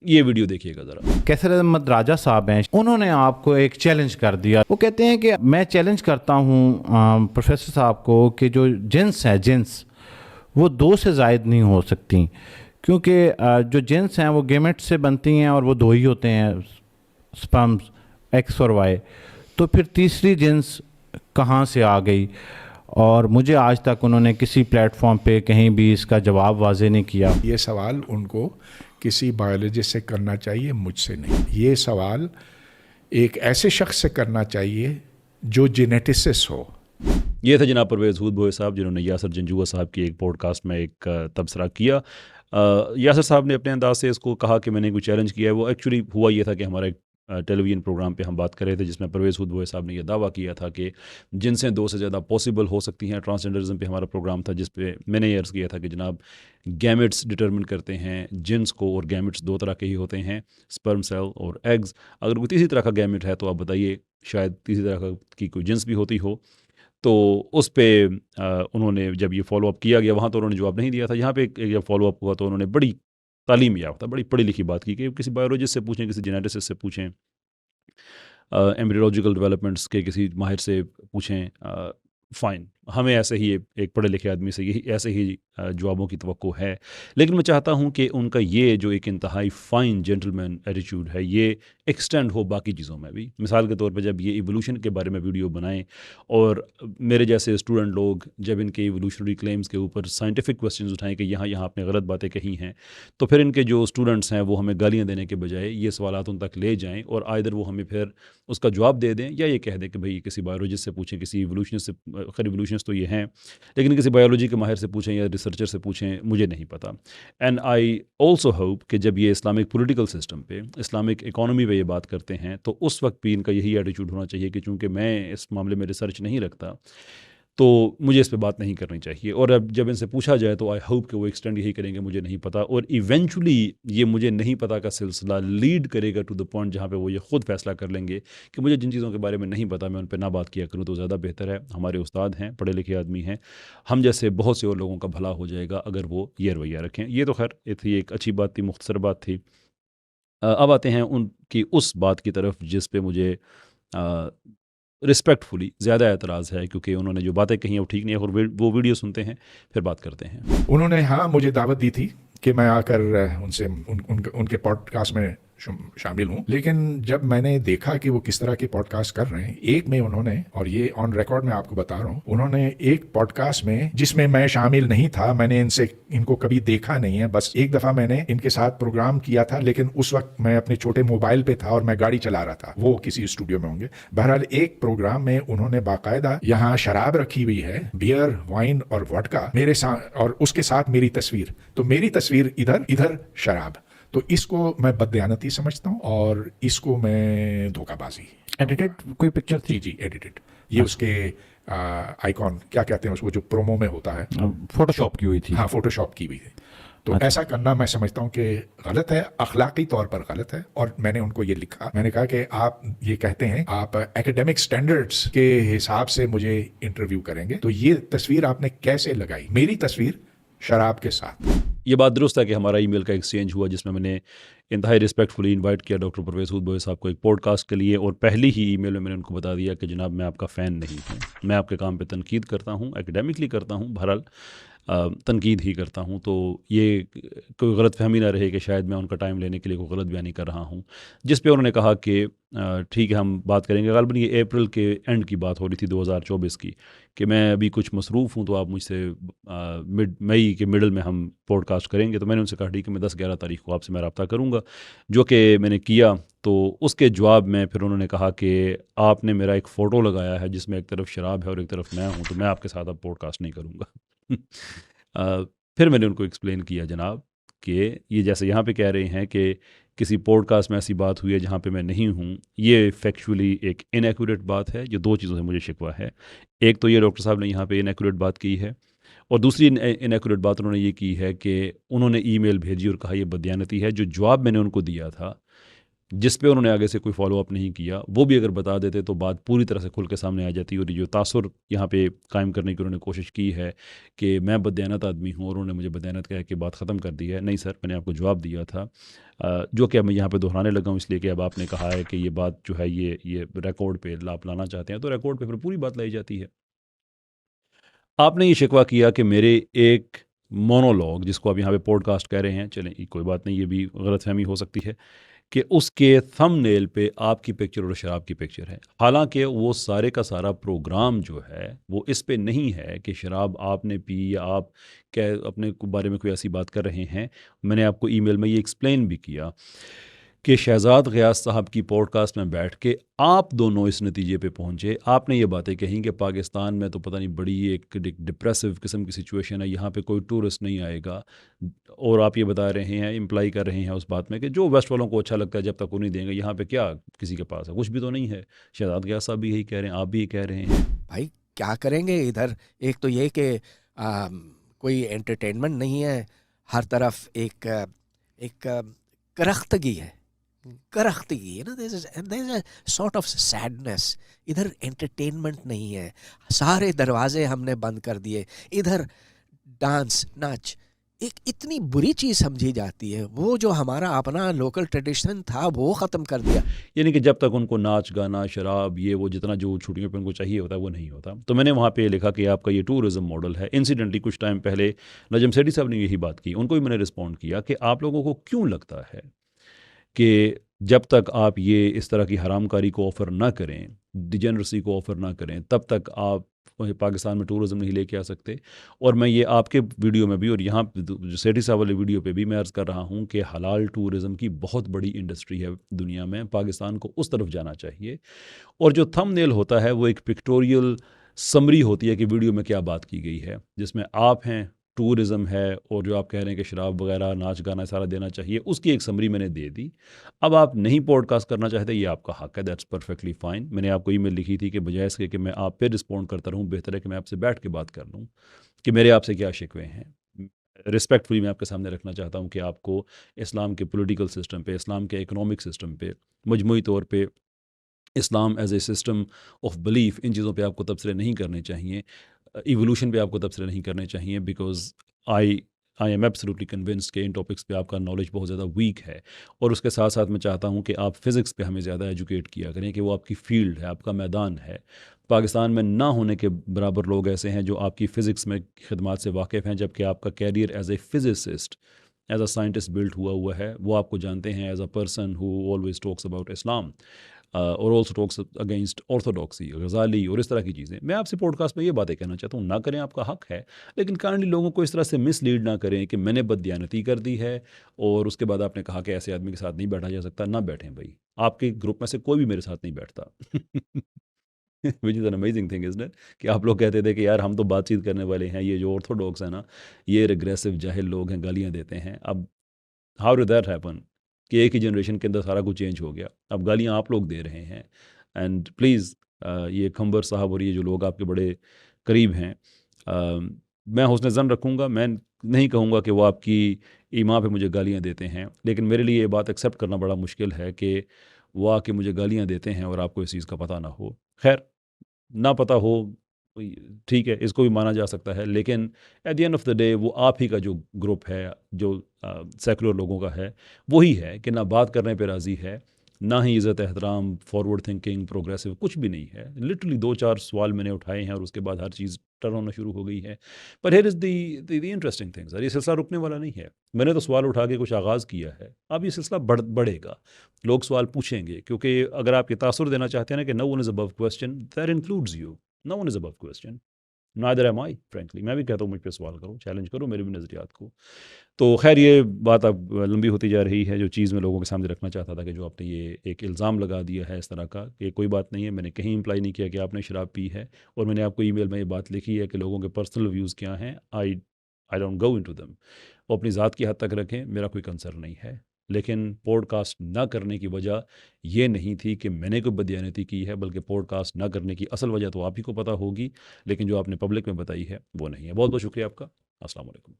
یہ ویڈیو دیکھیے گا ذرا. کیسر احمد راجہ صاحب ہیں, انہوں نے آپ کو ایک چیلنج کر دیا. وہ کہتے ہیں کہ میں چیلنج کرتا ہوں پروفیسر صاحب کو کہ جو جنس ہے جنس وہ 2 سے زائد نہیں ہو سکتی, کیونکہ جو جنس ہیں وہ گیمٹ سے بنتی ہیں اور وہ 2 ہی ہوتے ہیں, سپرمز ایکس اور وائی. تو پھر تیسری جنس کہاں سے آ گئی؟ اور مجھے آج تک انہوں نے کسی پلیٹ فارم پہ کہیں بھی اس کا جواب واضح نہیں کیا. یہ سوال ان کو کسی بایولوجسٹ سے کرنا چاہیے, مجھ سے نہیں. یہ سوال ایک ایسے شخص سے کرنا چاہیے جو جینیٹسسٹ ہو. یہ تھے جناب پرویز ہود بھوئے صاحب, جنہوں نے یاسر جنجوعہ صاحب کی ایک پوڈ کاسٹ میں ایک تبصرہ کیا. یاسر صاحب نے اپنے انداز سے اس کو کہا کہ میں نے کوئی چیلنج کیا ہے. وہ ایکچولی ہوا یہ تھا کہ ہمارا ایک ٹیلی ویژن پروگرام پہ ہم بات کر رہے تھے جس میں پرویز ہود بھوئے صاحب نے یہ دعویٰ کیا تھا کہ جنسیں 2 سے زیادہ پاسبل ہو سکتی ہیں. ٹرانسجنڈرزم پہ ہمارا پروگرام تھا جس پہ میں نے یہ عرض کیا تھا کہ جناب گیمٹس ڈٹرمن کرتے ہیں جنس کو, اور گیمٹس 2 طرح کے ہی ہوتے ہیں, سپرم سیل اور ایگز. اگر کوئی تیسری طرح کا گیمٹ ہے تو آپ بتائیے, شاید تیسری طرح کی کوئی جنس بھی ہوتی ہو. تو اس پہ انہوں نے جب یہ فالو اپ کیا گیا وہاں تو انہوں نے جواب نہیں دیا تھا. یہاں پہ جب فالو اپ ہوا تو انہوں نے بڑی تعلیم یافتہ, بڑی پڑھی لکھی بات کی کہ کسی بایولوجسٹ سے پوچھیں, کسی جینیٹسٹ سے پوچھیں, ایمبریولوجیکل ڈیولپمنٹس کے کسی ماہر سے پوچھیں. فائن, ہمیں ایسے ہی ایک پڑھے لکھے آدمی سے یہی ایسے ہی جوابوں کی توقع ہے. لیکن میں چاہتا ہوں کہ ان کا یہ جو ایک انتہائی فائن جینٹلمین ایٹیچیوڈ ہے یہ ایکسٹینڈ ہو باقی چیزوں میں بھی. مثال کے طور پہ جب یہ ایوولوشن کے بارے میں ویڈیو بنائیں اور میرے جیسے اسٹوڈنٹ لوگ جب ان کے ایوولوشنری کلیمز کے اوپر سائنٹیفک کوسچنز اٹھائیں کہ یہاں آپ نے غلط باتیں کہی ہیں, تو پھر ان کے جو اسٹوڈنٹس ہیں وہ ہمیں گالیاں دینے کے بجائے یہ سوالات ان تک لے جائیں اور آئدر وہ ہمیں پھر اس کا جواب دے دیں یا یہ کہہ دیں کہ بھئی کسی بایولوجسٹ سے پوچھیں, کسی ایوولوشنسٹ سے. خیر ایوولوشنسٹ تو یہ ہیں لیکن کسی بایولوجی کے ماہر سے پوچھیں یا ریسرچر سے پوچھیں, مجھے نہیں پتہ. اینڈ آئی آلسو ہوپ کہ جب یہ اسلامک پولیٹیکل سسٹم پہ, اسلامک اکانومی پہ یہ بات کرتے ہیں تو اس وقت بھی ان کا یہی ایٹیچیوڈ ہونا چاہیے کہ چونکہ میں اس معاملے میں ریسرچ نہیں رکھتا تو مجھے اس پہ بات نہیں کرنی چاہیے. اور اب جب ان سے پوچھا جائے تو آئی ہوپ کہ وہ ایکسٹینڈ یہی کریں گے مجھے نہیں پتہ, اور ایونچولی یہ مجھے نہیں پتہ کا سلسلہ لیڈ کرے گا ٹو دا پوائنٹ جہاں پہ وہ یہ خود فیصلہ کر لیں گے کہ مجھے جن چیزوں کے بارے میں نہیں پتہ میں ان پہ نہ بات کیا کروں تو زیادہ بہتر ہے. ہمارے استاد ہیں, پڑھے لکھے آدمی ہیں, ہم جیسے بہت سے اور لوگوں کا بھلا ہو جائے گا اگر وہ یہ رویہ رکھیں. یہ تو خیر یہ تھی ایک اچھی بات تھی, مختصر بات تھی. اب آتے ہیں ان کی اس بات کی طرف جس پہ مجھے رسپیکٹفلی زیادہ اعتراض ہے, کیونکہ انہوں نے جو باتیں کہی ہیں وہ ٹھیک نہیں ہے. اور وہ ویڈیو سنتے ہیں پھر بات کرتے ہیں. انہوں نے مجھے دعوت دی تھی کہ میں آ کر ان سے ان کے پوڈ کاسٹ میں شامل ہوں, لیکن جب میں نے دیکھا کہ وہ کس طرح کے پوڈ کاسٹ کر رہے ہیں, ایک میں انہوں نے, اور یہ آن ریکارڈ میں آپ کو بتا رہا ہوں, انہوں نے ایک پوڈ کاسٹ میں جس میں میں شامل نہیں تھا, میں نے ان کو کبھی دیکھا نہیں ہے, بس ایک دفعہ میں نے ان کے ساتھ پروگرام کیا تھا, لیکن اس وقت میں اپنے چھوٹے موبائل پہ تھا اور میں گاڑی چلا رہا تھا, وہ کسی اسٹوڈیو میں ہوں گے. بہرحال ایک پروگرام میں انہوں نے باقاعدہ یہاں شراب رکھی ہوئی ہے, بیئر, وائن اور وڈکا میرے ساتھ, اور اس کے ساتھ میری تصویر, تو میری تصویر ادھر شراب. تو اس کو میں بددیانتی سمجھتا ہوں اور اس کو میں دھوکہ بازی. ایڈیٹڈ کوئی پکچر تھی؟ جی ایڈیٹڈ. یہ اس کے آئیکن کیا کہتے ہیں اس کو جو پرومو میں ہوتا ہے, فوٹو شاپ کی ہوئی تھی. ہاں فوٹو شاپ کی ہوئی تھی. تو ایسا کرنا میں سمجھتا ہوں کہ غلط ہے, اخلاقی طور پر غلط ہے. اور میں نے ان کو یہ لکھا, میں نے کہا کہ آپ یہ کہتے ہیں آپ ایکیڈیمک سٹینڈرڈز کے حساب سے مجھے انٹرویو کریں گے, تو یہ تصویر آپ نے کیسے لگائی, میری تصویر شراب کے ساتھ. یہ بات درست ہے کہ ہمارا ای میل کا ایکسچینج ہوا جس میں نے انتہائی رسپیکٹفلی انوائٹ کیا ڈاکٹر پرویز ہود بھوئے صاحب کو ایک پوڈ کاسٹ کے لیے, اور پہلی ہی ای میل میں نے ان کو بتا دیا کہ جناب میں آپ کا فین نہیں ہوں, میں آپ کے کام پہ تنقید کرتا ہوں, ایکیڈیمکلی کرتا ہوں, بہرحال تنقید ہی کرتا ہوں. تو یہ کوئی غلط فہمی نہ رہے کہ شاید میں ان کا ٹائم لینے کے لیے کوئی غلط بیانی کر رہا ہوں. جس پہ انہوں نے کہا کہ ٹھیک ہے ہم بات کریں گے. غالباً یہ اپریل کے اینڈ کی بات ہو رہی تھی 2024 کی, کہ میں ابھی کچھ مصروف ہوں تو آپ مجھ سے مئی کے مڈل میں ہم پوڈ کاسٹ کریں گے. تو میں نے ان سے کہا ٹھیک ہے میں 10-11 تاریخ کو آپ سے میں رابطہ کروں گا, جو کہ میں نے کیا. تو اس کے جواب میں پھر انہوں نے کہا کہ آپ نے میرا ایک فوٹو لگایا ہے جس میں ایک طرف شراب ہے اور ایک طرف میں ہوں, تو میں آپ کے ساتھ اب پوڈ کاسٹ نہیں کروں گا. پھر میں نے ان کو ایکسپلین کیا جناب کہ یہ جیسے یہاں پہ کہہ رہے ہیں کہ کسی پوڈ کاسٹ میں ایسی بات ہوئی ہے جہاں پہ میں نہیں ہوں, یہ فیکچولی ایک انیکوریٹ بات ہے. یہ 2 چیزوں سے مجھے شکوہ ہے. ایک تو یہ ڈاکٹر صاحب نے یہاں پہ انیکوریٹ بات کی ہے, اور دوسری انیکوریٹ بات انہوں نے یہ کی ہے کہ انہوں نے ای میل بھیجی اور کہا یہ بددیانتی ہے. جو جواب میں نے ان کو دیا تھا جس پہ انہوں نے آگے سے کوئی فالو اپ نہیں کیا، وہ بھی اگر بتا دیتے تو بات پوری طرح سے کھل کے سامنے آ جاتی. اور یہ جو تاثر یہاں پہ قائم کرنے کی انہوں نے کوشش کی ہے کہ میں بددیانت آدمی ہوں اور انہوں نے مجھے بددیانت کہہ کے بات ختم کر دی ہے، نہیں سر، میں نے آپ کو جواب دیا تھا، جو کہ میں یہاں پہ دہرانے لگا ہوں اس لیے کہ اب آپ نے کہا ہے کہ یہ بات جو ہے یہ ریکارڈ پہ آپ لانا چاہتے ہیں، تو ریکارڈ پہ پھر پوری بات لائی جاتی ہے. آپ نے یہ شکوہ کیا کہ میرے ایک مونولوگ، جس کو آپ یہاں پہ پوڈ کاسٹ کہہ رہے ہیں، چلیں کوئی بات نہیں، یہ بھی غلط فہمی ہو سکتی ہے، کہ اس کے تھم نیل پہ آپ کی پکچر اور شراب کی پکچر ہے. حالانکہ وہ سارے کا سارا پروگرام جو ہے وہ اس پہ نہیں ہے کہ شراب آپ نے پی یا آپ اپنے بارے میں کوئی ایسی بات کر رہے ہیں. میں نے آپ کو ای میل میں یہ ایکسپلین بھی کیا کہ شہزاد غیاث صاحب کی پوڈ کاسٹ میں بیٹھ کے آپ دونوں اس نتیجے پہ پہنچے. آپ نے یہ باتیں کہیں کہ پاکستان میں تو پتہ نہیں بڑی ایک ڈپریسو قسم کی سچویشن ہے، یہاں پہ کوئی ٹورسٹ نہیں آئے گا، اور آپ یہ بتا رہے ہیں، امپلائی کر رہے ہیں اس بات میں کہ جو ویسٹ والوں کو اچھا لگتا ہے جب تک وہ نہیں دیں گے، یہاں پہ کیا کسی کے پاس ہے، کچھ بھی تو نہیں ہے. شہزاد غیاث صاحب بھی یہی کہہ رہے ہیں، آپ بھی یہ کہہ رہے ہیں. بھائی کیا کریں گے ادھر؟ ایک تو یہ کہ کوئی انٹرٹینمنٹ نہیں ہے، ہر طرف ایک کرختگی ہے نا، دیر از اے سارٹ آف سیڈنس. ادھر انٹرٹینمنٹ نہیں ہے، سارے دروازے ہم نے بند کر دیے. ادھر ڈانس ناچ ایک اتنی بری چیز سمجھی جاتی ہے، وہ جو ہمارا اپنا لوکل ٹریڈیشن تھا وہ ختم کر دیا. یعنی کہ جب تک ان کو ناچ گانا شراب یہ وہ جتنا جو چھٹیوں پہ ان کو چاہیے ہوتا ہے وہ نہیں ہوتا. تو میں نے وہاں پہ لکھا کہ آپ کا یہ ٹورزم ماڈل ہے. انسیڈنٹلی کچھ ٹائم پہلے نجم سیٹھی صاحب نے یہی بات کی، ان کو بھی میں نے رسپونڈ کیا کہ آپ لوگوں کو کیوں لگتا ہے کہ جب تک آپ یہ اس طرح کی حرام کاری کو آفر نہ کریں، ڈیجنرسی کو آفر نہ کریں، تب تک آپ پاکستان میں ٹورزم نہیں لے کے آ سکتے. اور میں یہ آپ کے ویڈیو میں بھی اور یہاں جو سیٹھی صاحب والے ویڈیو پہ بھی میں عرض کر رہا ہوں کہ حلال ٹورزم کی بہت بڑی انڈسٹری ہے دنیا میں، پاکستان کو اس طرف جانا چاہیے. اور جو تھم نیل ہوتا ہے وہ ایک پکٹوریل سمری ہوتی ہے کہ ویڈیو میں کیا بات کی گئی ہے، جس میں آپ ہیں، ٹورزم ہے، اور جو آپ کہہ رہے ہیں کہ شراب وغیرہ ناچ گانا سارا دینا چاہیے، اس کی ایک سمری میں نے دے دی. اب آپ نہیں پوڈ کاسٹ کرنا چاہتے، یہ آپ کا حق ہے، دیٹس پرفیکٹلی فائن. میں نے آپ کو ای میل لکھی تھی کہ بجائے اس کے کہ میں آپ پہ رسپونڈ کرتا رہوں، بہتر ہے کہ میں آپ سے بیٹھ کے بات کر لوں کہ میرے آپ سے کیا شکوے ہیں. رسپیکٹفلی میں آپ کے سامنے رکھنا چاہتا ہوں کہ آپ کو اسلام کے پولیٹیکل سسٹم پہ، اسلام کے اکنامک سسٹم پہ، مجموعی طور پہ Islam as a system of belief, ان چیزوں پہ آپ کو تبصرے نہیں کرنے چاہیے. ایوولوشن پہ آپ کو تبصرے نہیں کرنے چاہیے، because I am absolutely convinced کہ ان ٹاپکس پہ آپ کا نالج بہت زیادہ ویک ہے. اور اس کے ساتھ ساتھ میں چاہتا ہوں کہ آپ فزکس پہ ہمیں زیادہ ایجوکیٹ کیا کریں کہ وہ آپ کی فیلڈ ہے، آپ کا میدان ہے. پاکستان میں نہ ہونے کے برابر لوگ ایسے ہیں جو آپ کی فزکس میں خدمات سے واقف ہیں، جبکہ آپ کا career as a physicist, as a scientist build ہوا ہے. وہ آپ کو جانتے ہیں as a person who always talks about Islam اور also talks against orthodoxy, Ghazali اور اس طرح کی چیزیں. میں آپ سے پوڈ کاسٹ میں یہ باتیں کہنا چاہتا ہوں، نہ کریں، آپ کا حق ہے، لیکن کائنڈلی لوگوں کو اس طرح سے مس لیڈ نہ کریں کہ میں نے بددیانتی کر دی ہے اور اس کے بعد آپ نے کہا کہ ایسے آدمی کے ساتھ نہیں بیٹھا جا سکتا. نہ بیٹھیں بھائی، آپ کے گروپ میں سے کوئی بھی میرے ساتھ نہیں بیٹھتا. Which is an amazing thing is it کہ آپ لوگ کہتے تھے کہ یار ہم تو بات چیت کرنے والے ہیں، یہ جو آرتھوڈاکس ہیں نا، یہ ریگریسو جاہل لوگ ہیں، گالیاں دیتے ہیں. اب ہاؤ ڈڈ دیٹ ہیپن کہ ایک ہی جنریشن کے اندر سارا کچھ چینج ہو گیا؟ اب گالیاں آپ لوگ دے رہے ہیں. اینڈ پلیز یہ کھمبر صاحب اور یہ جو لوگ آپ کے بڑے قریب ہیں، میں حسن ظن رکھوں گا، میں نہیں کہوں گا کہ وہ آپ کی ایما پہ مجھے گالیاں دیتے ہیں، لیکن میرے لیے یہ بات ایکسیپٹ کرنا بڑا مشکل ہے کہ وہ آ کے مجھے گالیاں دیتے ہیں اور آپ کو اس چیز کا پتہ نہ ہو. خیر، نہ پتہ ہو ٹھیک ہے، اس کو بھی مانا جا سکتا ہے، لیکن at the end of the day وہ آپ ہی کا جو گروپ ہے، جو سیکولر لوگوں کا ہے، وہی ہے کہ نہ بات کرنے پہ راضی ہے، نہ ہی عزت احترام، فارورڈ تھنکنگ، پروگریسو، کچھ بھی نہیں ہے. لٹرلی 2-4 سوال میں نے اٹھائے ہیں اور اس کے بعد ہر چیز ٹرن ہونا شروع ہو گئی ہے. پر here is the interesting thing sir, یہ سلسلہ رکنے والا نہیں ہے. میں نے تو سوال اٹھا کے کچھ آغاز کیا ہے، اب یہ سلسلہ بڑھے گا، لوگ سوال پوچھیں گے، کیونکہ اگر آپ یہ تاثر دینا چاہتے ہیں نا کہ no one is above question, that includes you. No one is above question. Neither am I, frankly. میں بھی کہتا ہوں مجھ پہ سوال کرو، چیلنج کرو میرے بھی نظریات کو. تو خیر یہ بات اب لمبی ہوتی جا رہی ہے. جو چیز میں لوگوں کے سامنے رکھنا چاہتا تھا کہ جو آپ نے یہ ایک الزام لگا دیا ہے اس طرح کا، کہ کوئی بات نہیں ہے، میں نے کہیں امپلائی نہیں کیا کہ آپ نے شراب پی ہے، اور میں نے آپ کو ای میل میں یہ بات لکھی ہے کہ لوگوں کے پرسنل ویوز کیا ہیں. آئی ڈونٹ گو انٹو دم. وہ اپنی ذات کی حد تک رکھیں، میرا کوئی کنسرن نہیں ہے. لیکن پوڈ کاسٹ نہ کرنے کی وجہ یہ نہیں تھی کہ میں نے کوئی بددیانتی کی ہے، بلکہ پوڈ کاسٹ نہ کرنے کی اصل وجہ تو آپ ہی کو پتہ ہوگی، لیکن جو آپ نے پبلک میں بتائی ہے وہ نہیں ہے. بہت بہت شکریہ آپ کا. السلام علیکم.